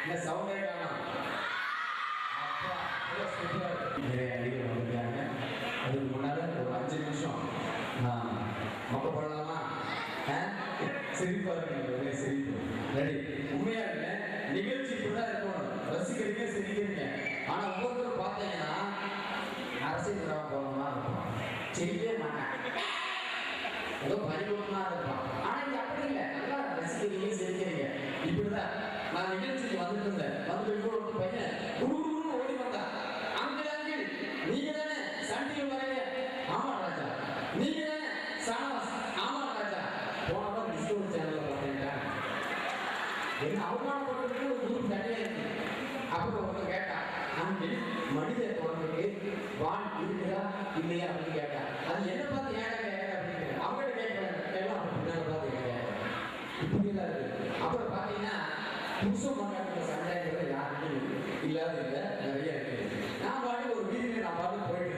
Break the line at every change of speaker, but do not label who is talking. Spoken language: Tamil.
இந்த சவுண்டே காணோம். அப்பா நிறைய அடிகள் வந்திருக்காங்க. அதுக்கு முன்னால ஒரு 5 நிமிஷம் மொக்க போடலாமா? சிரிப்பா இருக்கு, சிரிப்பு ரெடி. உண்மையா இல்ல, நிகழ்ச்சி இப்படிதான் இருக்கணும். ரசிக்கிறீங்க, சிரிக்கிறீங்க. ஆனா ஒவ்வொருத்தரும் பார்த்தீங்கன்னா அரசியல் போகணுமா இருக்கும், செய்யவே மாட்டாங்க, ஏதோ பரிபூர்ணமா இருப்பான். ஆனா இங்க அப்படி இல்லை, நல்லா ரசிக்கிறீங்க, சிரிக்கிறீங்க. இப்படிதான் நான் நிகழ்ச்சிக்கு வந்துட்டு இருந்தேன். வந்து ஒரு பையன் குடுகுடுன்னு ஓடி வந்தான். அங்கிள் அங்கிள், நீங்க தானே சண்டிகள் வரைய? ஆமா ராஜா. நீங்க தானே சானவாஸ்? ஆமா ராஜா. போனதான் டிஸ்கவரி சேனல்ல பார்த்தேன். என்ன அவமானப்படுறதுக்கு ஒரு குரூப் தனியா இருக்கு. அப்புறம் ஒருத்தர் கேட்டான், அங்கிள் மனித குழந்தைக்கு வான் இருக்குதா இல்லையா அப்படின்னு கேட்டான். அது என்ன பார்த்து ஏன் கேட்க அப்படின்னு அவங்ககிட்ட கேட்கலாம் எல்லாம் பின்னால பார்த்து கேட்க இப்படிலாம் இருக்கு. அப்புறம் பார்த்தீங்கன்னா புருஷம் கொண்டாடுற சண்டைங்கிறது யாருக்கும் இல்லாத இல்லை, நிறைய இருக்கு. நான் பாட்டு ஒரு வீதியில் நான் பாட்டு போயிட்டு